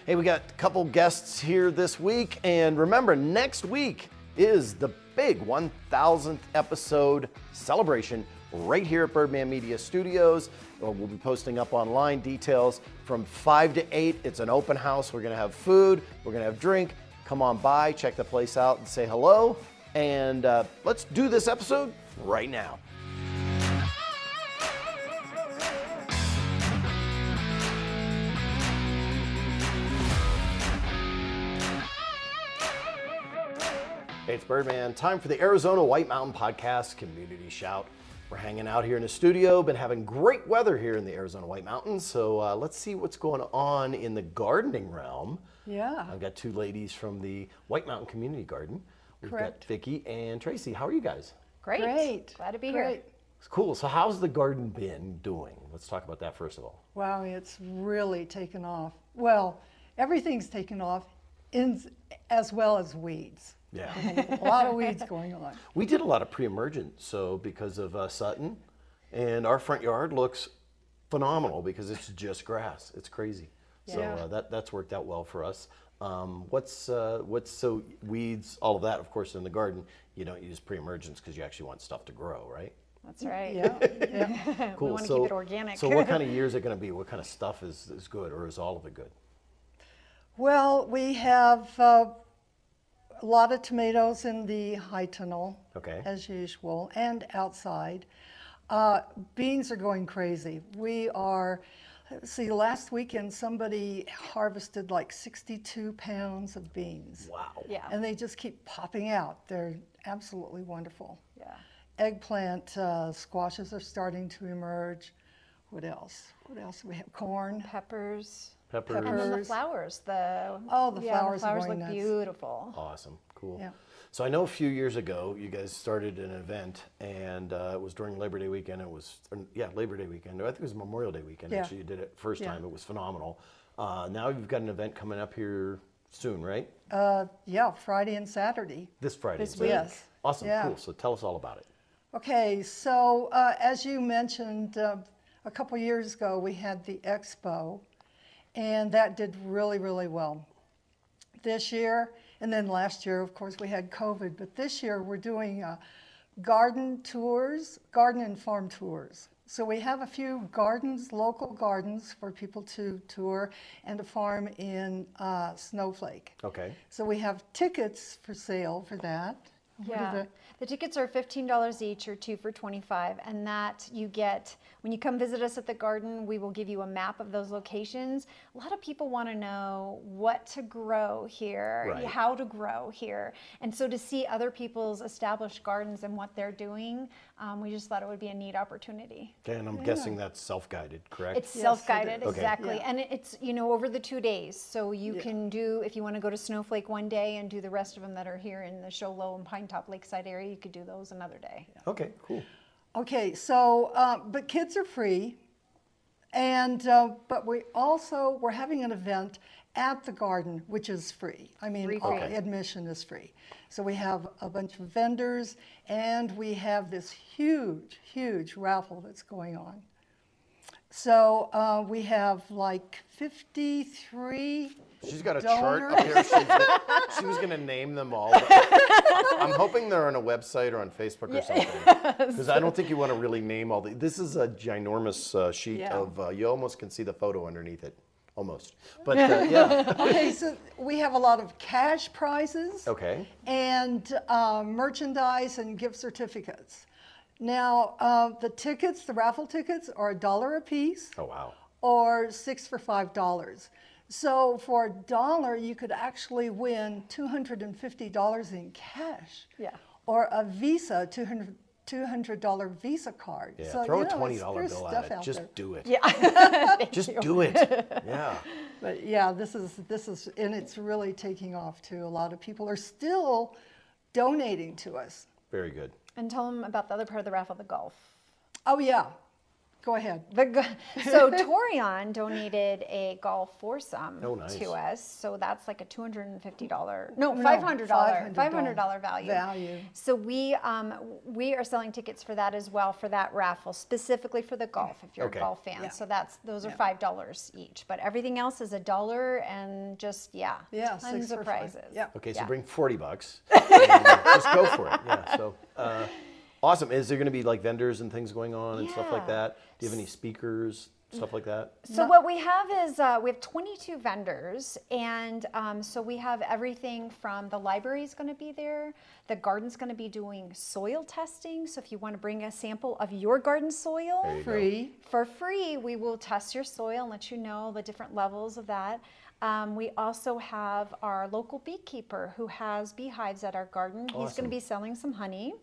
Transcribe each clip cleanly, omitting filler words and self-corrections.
Hey, we got a couple guests here this week, and remember, next week is the big 1000th episode celebration right here at Birdman Media Studios. We'll be posting up online details from 5 to 8. It's an open house. We're going to have food. We're going to have drink. Come on by, check the place out, and say hello. And let's do this episode right now. Hey, it's Birdman. Time for the Arizona White Mountain Podcast Community Shout. We're hanging out here in the studio. Been having great weather here in the Arizona White Mountains. So let's see what's going on in the gardening realm. Yeah. I've got two ladies from the White Mountain Community Garden. We've Correct. got Vicki and Tracy. How are you guys? Great. Glad to be here. It's cool. So how's the garden been doing? Let's talk about that first of all. Wow, it's really taken off. Well, everything's taken off, as well as weeds. Yeah. A lot of weeds going on. We did a lot of pre-emergent, so because of Sutton, and our front yard looks phenomenal because it's just grass. It's crazy. Yeah. So that's worked out well for us. What's so weeds, all of that, of course, in the garden, you don't use pre-emergents because you actually want stuff to grow, right? That's right. Yeah. Cool. We want to keep it organic. So what kind of year is it going to be? What kind of stuff is good, or is all of it good? Well, we have a lot of tomatoes in the high tunnel, Okay. as usual, and outside. Beans are going crazy. Last weekend somebody harvested like 62 pounds of beans. Wow. Yeah. And they just keep popping out. They're absolutely wonderful. Yeah. Eggplant, squashes are starting to emerge. What else? What else do we have? Corn. Peppers. And Peppers. then the Peppers. flowers. The Yeah, flowers the are flowers going look nuts. beautiful. Awesome. Cool. Yeah. So I know a few years ago you guys started an event, and it was during Labor Day weekend. Labor Day weekend. I think it was Memorial Day weekend. Yeah. Actually, you did it first Yeah. time. It was phenomenal. Now you've got an event coming up here soon, right? Friday and Saturday. This Friday. This is it? week. Yes. Awesome. Yeah. Cool. So tell us all about it. Okay, so as you mentioned, a couple years ago we had the expo, and that did really, really well. This year, and then last year, of course, we had COVID, but this year we're doing garden and farm tours. So we have a few gardens, local gardens for people to tour, and a farm in Snowflake. Okay. So we have tickets for sale for that. What are Yeah. The tickets are $15 each, or 2 for $25, and that you get when you come visit us at the garden. We will give you a map of those locations. A lot of people want to know what to grow here, Right. how to grow here, and so to see other people's established gardens and what they're doing, we just thought it would be a neat opportunity. Okay, and I'm guessing that's self-guided, correct? It's Yes, self-guided, it is. Okay. exactly. Yeah. And it's, over the 2 days. So you Yeah. can do, if you want to go to Snowflake one day and do the rest of them that are here in the Show Low and Pinetop-Lakeside area, you could do those another day. Okay, cool. Okay, so, but kids are free, and, but we're having an event at the garden, which is free. I mean, Free. all Okay. admission is free. So we have a bunch of vendors, and we have this huge, huge raffle that's going on. So we have like 53 She's got a chart donors. up here. She was going to name them all. But I'm hoping they're on a website or on Facebook or something. Because I don't think you want to really name all the. This is a ginormous sheet Yeah. of. You almost can see the photo underneath it, almost. But yeah. Okay, so we have a lot of cash prizes. Okay. And merchandise and gift certificates. Now, the raffle tickets are $1 a piece, Oh wow. or 6 for $5. So for $1, you could actually win $250 in cash. Yeah. Or a Visa, $200 Visa card. Yeah. So, Throw a there's $20 bill stuff at it. out Just there. do it. Yeah. Just do it. Yeah. But yeah, this is, and it's really taking off too. A lot of people are still donating to us. Very good. And tell them about the other part of the raffle, the golf. Oh yeah. Go ahead. So Torion donated a golf foursome Oh, nice. to us. So that's like a $250, No, $500 value. Value. So we are selling tickets for that as well, for that raffle, specifically for the golf, if you're Okay. a golf fan. Yeah. So those are Yeah. $5 each. But everything else is $1 and just, Yeah, tons 6 of for $5. prizes. Yeah. Okay, so Yeah. bring $40 and just go for it. Yeah, so awesome. Is there going to be like vendors and things going on and stuff like Yeah. that? Do you have any speakers, stuff like that? So what we have is we have 22 vendors, and so we have everything from the library is going to be there. The garden's going to be doing soil testing. So if you want to bring a sample of your garden soil There you go. Free. for free, we will test your soil and let you know the different levels of that. We also have our local beekeeper who has beehives at our garden. He's going Awesome. to be selling some honey.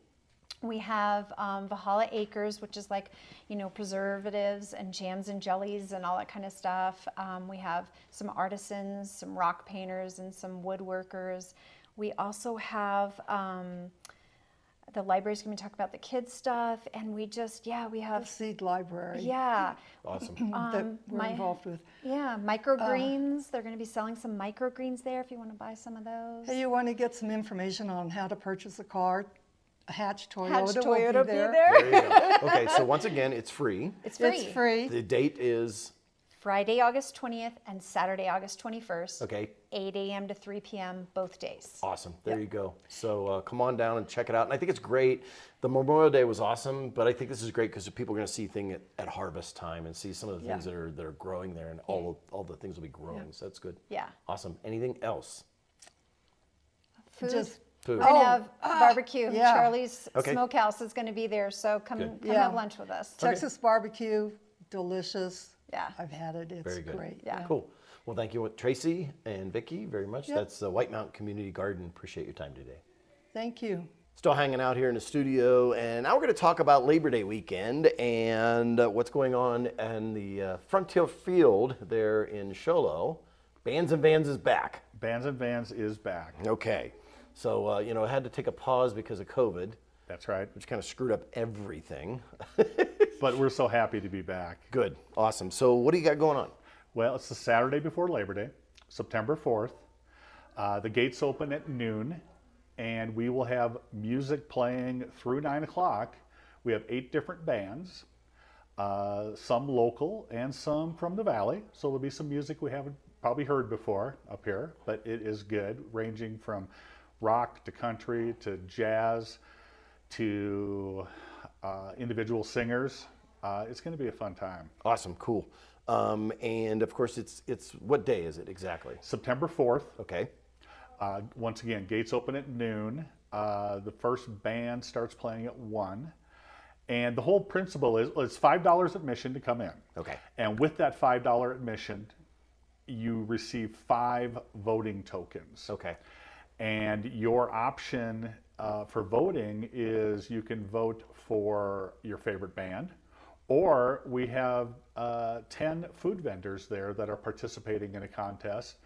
We have Valhalla Acres, which is like, preservatives and jams and jellies and all that kind of stuff. We have some artisans, some rock painters, and some woodworkers. We also have the library's going to talk about the kids stuff, and we The have seed library Awesome. that we're involved with. microgreens. They're going to be selling some microgreens there if you want to buy some of those. Hey, you want to get some information on how to purchase a car? Hatch Toyota, Hatch will Toyota be be there. there. There you go. Okay, so once again, it's free. It's free. It's free. The date is, Friday, August 20th and Saturday, August 21st. okay, 8 a.m. to 3 p.m. both days. awesome. There you go. So come on down and check it out. And I think it's great. The Memorial Day was awesome, but I think this is great because people are going to see things at harvest time and see some of the things that are growing there, and all the things will be growing. So that's good. Yeah. Awesome. Anything else? Food. Just Food. We're going to have barbecue. yeah. Charlie's Okay. Smokehouse is going to be there, so come Yeah. have lunch with us. Texas barbecue, delicious. Yeah. I've had it. It's Very good. great. Yeah. Cool. Well, thank you, Tracy and Vicki, very much. That's the White Mountain Community Garden. Appreciate your time today. Thank you. Still hanging out here in the studio, and now we're going to talk about Labor Day weekend and what's going on in the Frontier Field there in Sholo. Bands and Vans is back. Bands and Vans is back. Okay. So, I had to take a pause because of COVID, That's right. which kind of screwed up everything. But we're so happy to be back. Good. Awesome. So what do you got going on? Well, it's the Saturday before Labor Day, September 4th. The gates open at noon, and we will have music playing through 9 o'clock. We have 8 different bands, some local and some from the valley. So there'll be some music we haven't probably heard before up here, but it is good, ranging from rock to country to jazz to individual singers. It's going to be a fun time. Awesome. Cool. And of course, it's what day is it exactly? September 4th. Okay. Once again, gates open at noon. The first band starts playing at 1. And the whole principle is it's $5 admission to come in. Okay. And with that $5 admission, you receive 5 voting tokens. Okay. And your option for voting is you can vote for your favorite band, or we have 10 food vendors there that are participating in a contest,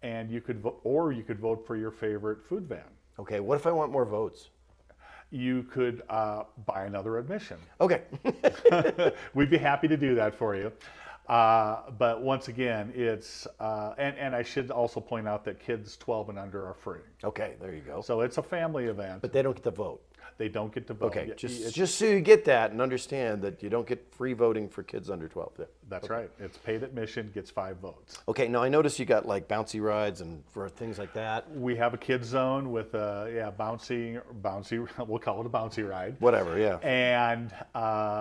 and you could vote for your favorite food van. Okay. What if I want more votes? You could buy another admission. Okay. We'd be happy to do that for you. But once again, it's, and I should also point out that kids 12 and under are free. Okay. There you go. So it's a family event. But they don't get to vote. They don't get to vote. Okay. Yeah, Just so you get that and understand that you don't get free voting for kids under 12. Yeah. That's right. It's paid admission, gets 5 votes. Okay. Now I noticed you got like bouncy rides and for things like that. We have a kids zone with bouncy. We'll call it a bouncy ride. Whatever. Yeah. And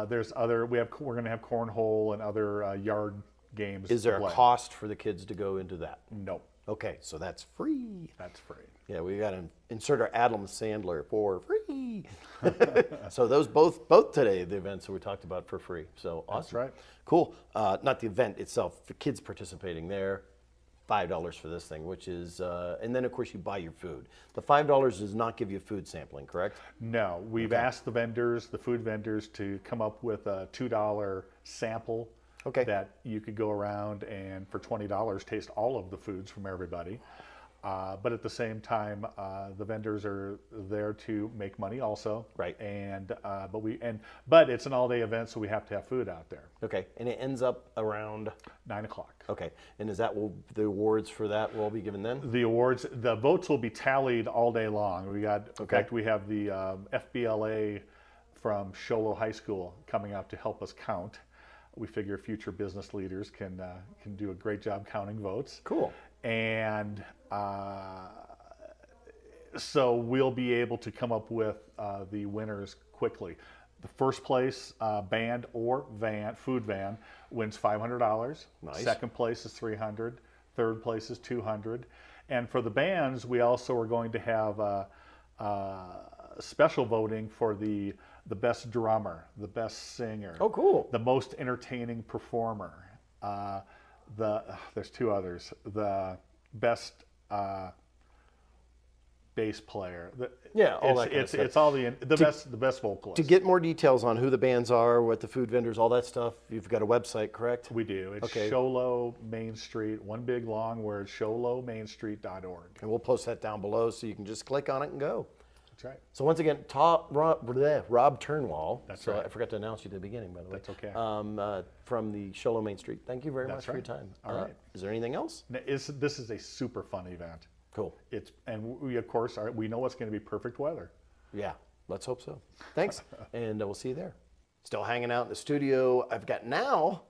there's other. We're going to have cornhole and other yard games. Is there to a play. cost for the kids to go into that? No, Okay. So that's free. that's free. Yeah, we got to insert our Adam Sandler for free. So those both today, the events that we talked about for free. So awesome. That's right. Cool. Not the event itself, the kids participating there, $5 for this thing, which is, and then of course you buy your food. The $5 does not give you food sampling, correct? No, we've asked the food vendors, to come up with a $2 sample. Okay. That you could go around and for $20 taste all of the foods from everybody. But at the same time, the vendors are there to make money also. Right. And but it's an all-day event, so we have to have food out there. Okay, and it ends up around 9 o'clock. Okay, and is that the awards for that will all be given then? The awards, the votes will be tallied all day long. In Okay. fact, we have the FBLA from Sholo High School coming out to help us count. We figure future business leaders can do a great job counting votes. Cool. And so we'll be able to come up with the winners quickly. The first place band or food van wins $500. Nice. Second place is $300. Third place is $200. And for the bands, we also are going to have special voting for the best drummer, the best singer. Oh, cool. The most entertaining performer. There's two others. The best bass player. All that kind of stuff. It's all the best vocalist. To get more details on who the bands are, what the food vendors, all that stuff, you've got a website, correct? We do. It's Okay. Sholo Main Street, one big long word, sholomainstreet.org. And we'll post that down below so you can just click on it and go. That's right. So once again, Rob Turnwall. That's right. I forgot to announce you at the beginning, by the way. That's okay. From the Sholo Main Street. Thank you very much That's for your right. time. All right. Is there anything else? This is a super fun event. Cool. And we of course we know it's going to be perfect weather. Yeah, let's hope so. Thanks, and we'll see you there. Still hanging out in the studio. I've got now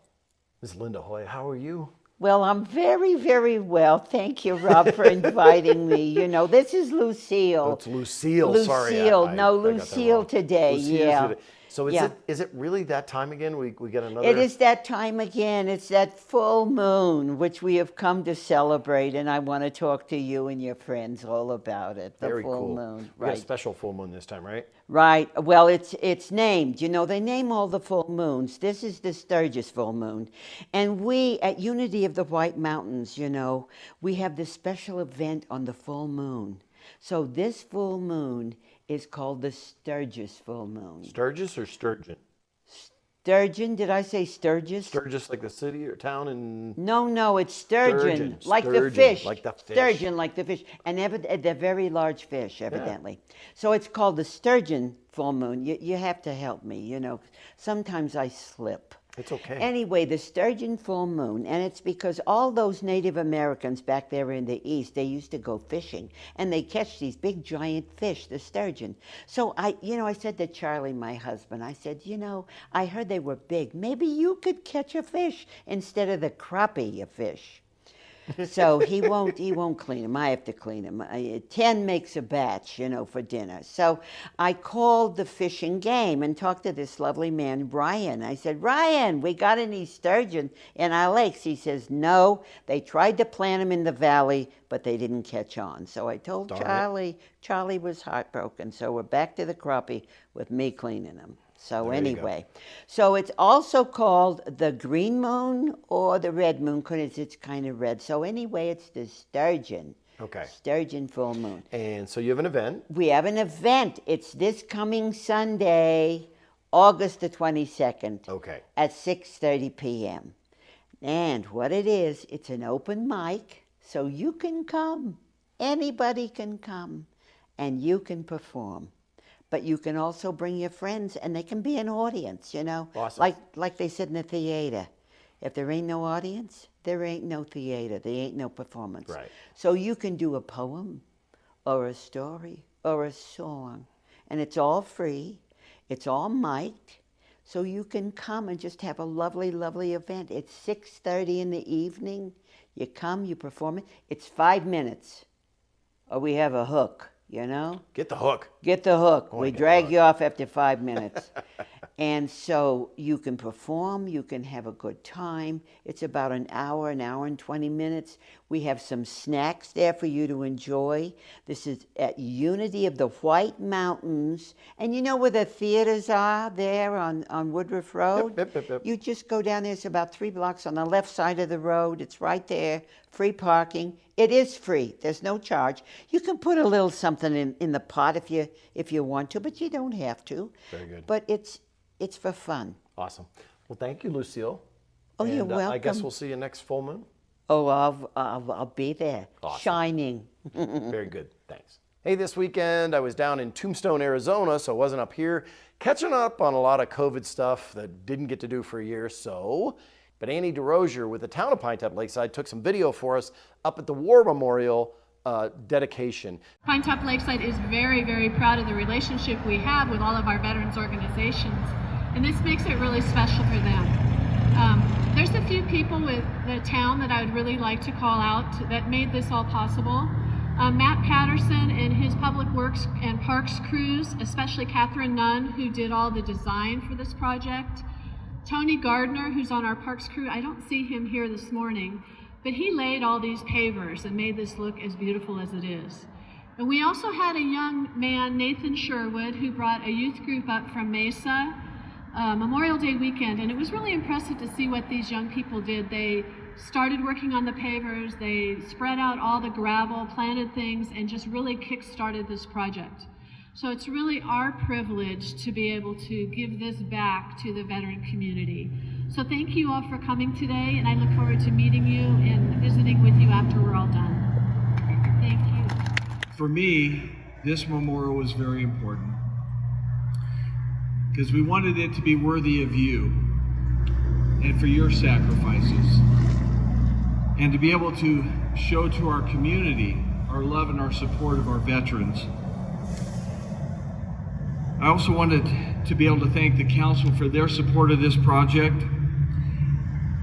Ms. Linda Hoy. How are you? Well, I'm very, very well. Thank you, Rob, for inviting me. You know, this is Lucille. Oh, it's Lucille. Sorry, Lucille. I no, got that Lucille wrong. today. Lucille yeah. today. So Yeah. is it really that time again? We get another. It is that time again. It's that full moon, which we have come to celebrate, and I want to talk to you and your friends all about it. The Very full cool. moon, We got a right? special full moon this time, right? Right. Well, it's named. You know, they name all the full moons. This is the Sturgis full moon. And we at Unity of the White Mountains, you know, we have this special event on the full moon. So this full moon is called the Sturgis full moon. Sturgis or sturgeon? Sturgeon, did I say Sturgis? Sturgis, like the city or town in. No, it's sturgeon, like the Sturgeon, fish. like the fish. Sturgeon, like the fish. And they're very large fish, evidently. So it's called the sturgeon full moon. You have to help me, you know. Sometimes I slip. It's okay. Anyway, the sturgeon full moon, and it's because all those Native Americans back there in the East, they used to go fishing, and they catch these big giant fish, the sturgeon. So I said to Charlie, my husband, I said, you know, I heard they were big. Maybe you could catch a fish instead of the crappie of fish. So he won't clean them. I have to clean them. 10 makes a batch, you know, for dinner. So I called the Fish and Game and talked to this lovely man, Ryan. I said, Ryan, we got any sturgeon in our lakes? He says, no. They tried to plant them in the valley, but they didn't catch on. So I told Charlie. Charlie was heartbroken. So we're back to the crappie with me cleaning them. So There you go. anyway, so it's also called the green moon or the red moon because it's kind of red. So anyway, it's the sturgeon. Okay. Sturgeon full moon. And so you have an event. We have an event. It's this coming Sunday, August the 22nd. Okay. At 6:30 p.m. And what it is, it's an open mic, so you can come. Anybody can come, and you can perform. But you can also bring your friends, and they can be an audience, you know. Awesome. Like they said in the theater. If there ain't no audience, there ain't no theater. There ain't no performance. Right. So you can do a poem or a story or a song, and it's all free. It's all mic'd. So you can come and just have a lovely, lovely event. It's 6:30 in the evening. You come, you perform it. It's 5 minutes, or we have a hook, you know. Get the hook. Get the hook. wanna We get the drag hook. you off after 5 minutes. And so you can perform, you can have a good time. It's about an hour and 20 minutes. We have some snacks there for you to enjoy. This is at Unity of the White Mountains. And you know where the theaters are there on Woodruff Road? Yep. You just go down there. It's about 3 blocks on the left side of the road. It's right there. Free parking. It is free. There's no charge. You can put a little something in the pot if you want to, but you don't have to. Very good. But it's for fun. Awesome. Well, thank you, Lucille. Oh, you're And, I guess welcome. we'll see you next full moon. Oh, I'll be there, Awesome. shining. Very good, thanks. Hey, this weekend I was down in Tombstone, Arizona, so I wasn't up here, catching up on a lot of COVID stuff that didn't get to do for a year, but Annie DeRosier with the town of Pinetop-Lakeside took some video for us up at the War Memorial dedication. Pinetop-Lakeside is very, very proud of the relationship we have with all of our veterans organizations, and this makes it really special for them. There's a few people with the town that I would really like to call out that made this all possible. Matt Patterson and his Public Works and Parks crews, especially Catherine Nunn, who did all the design for this project. Tony Gardner, who's on our Parks crew, I don't see him here this morning, but he laid all these pavers and made this look as beautiful as it is. And we also had a young man, Nathan Sherwood, who brought a youth group up from Mesa Memorial Day weekend, and it was really impressive to see what these young people did. They started working on the pavers, they spread out all the gravel, planted things, and just really kick-started this project. So it's really our privilege to be able to give this back to the veteran community. So thank you all for coming today, and I look forward to meeting you and visiting with you after we're all done. Thank you. For me, this memorial was very important because we wanted it to be worthy of you and for your sacrifices, and to be able to show to our community our love and our support of our veterans. I also wanted to be able to thank the council for their support of this project.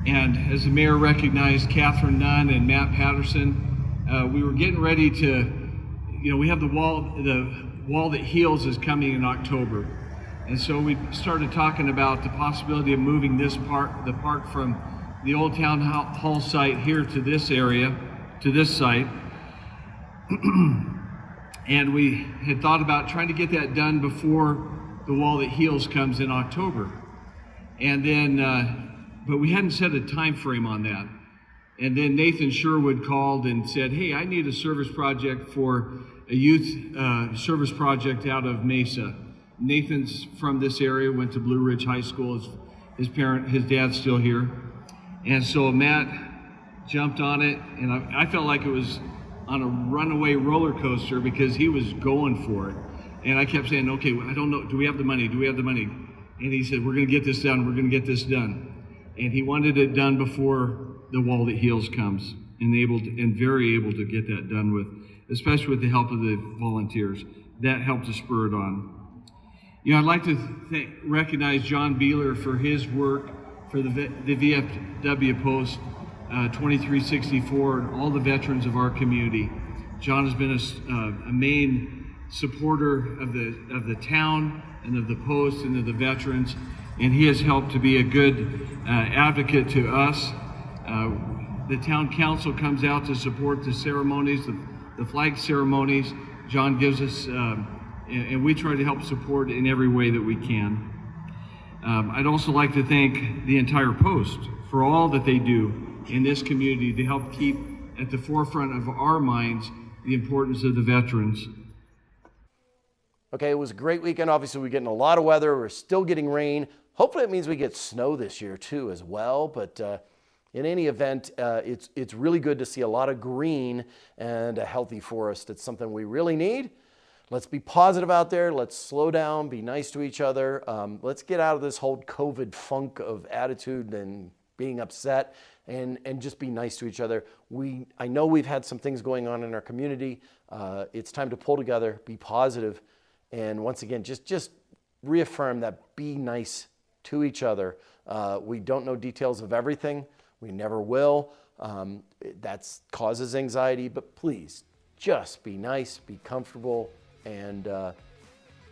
And as the mayor recognized Catherine Nunn and Matt Patterson, we were getting ready to, we have the wall that heals is coming in October. And so we started talking about the possibility of moving the park from the old town hall site here to this area, to this site. And we had thought about trying to get that done before the Wall That Heals comes in October. And then, but we hadn't set a time frame on that. And then Nathan Sherwood called and said, hey, I need a service project for a youth service project out of Mesa. Nathan's from this area, went to Blue Ridge High School. His dad's still here. And so Matt jumped on it, and I felt like it was on a runaway roller coaster because he was going for it. And I kept saying, okay, I don't know, do we have the money? Do we have the money? And he said, we're gonna get this done, we're gonna get this done. And he wanted it done before the Wall That Heals comes, and very able to get that done with, especially with the help of the volunteers. That helped to spur it on. I'd like to recognize John Beeler for his work for the VFW Post 2364 and all the veterans of our community. John has been a main supporter of the town and of the Post and of the veterans, and he has helped to be a good advocate to us. The town council comes out to support the ceremonies, the flag ceremonies. John gives us, and we try to help support in every way that we can. I'd also like to thank the entire Post for all that they do in this community to help keep at the forefront of our minds the importance of the veterans. Okay, it was a great weekend. Obviously, we're getting a lot of weather. We're still getting rain. Hopefully, it means we get snow this year too as well. But in any event, it's really good to see a lot of green and a healthy forest. It's something we really need. Let's be positive out there. Let's slow down, be nice to each other. Let's get out of this whole COVID funk of attitude and being upset, and just be nice to each other. I know we've had some things going on in our community. It's time to pull together, be positive, and once again, just reaffirm that be nice to each other. We don't know details of everything. We never will. That causes anxiety, but please just be nice, be comfortable, and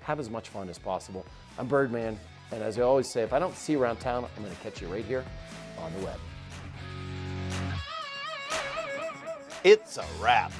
have as much fun as possible. I'm Birdman, and as I always say, if I don't see you around town, I'm going to catch you right here on the web. It's a wrap.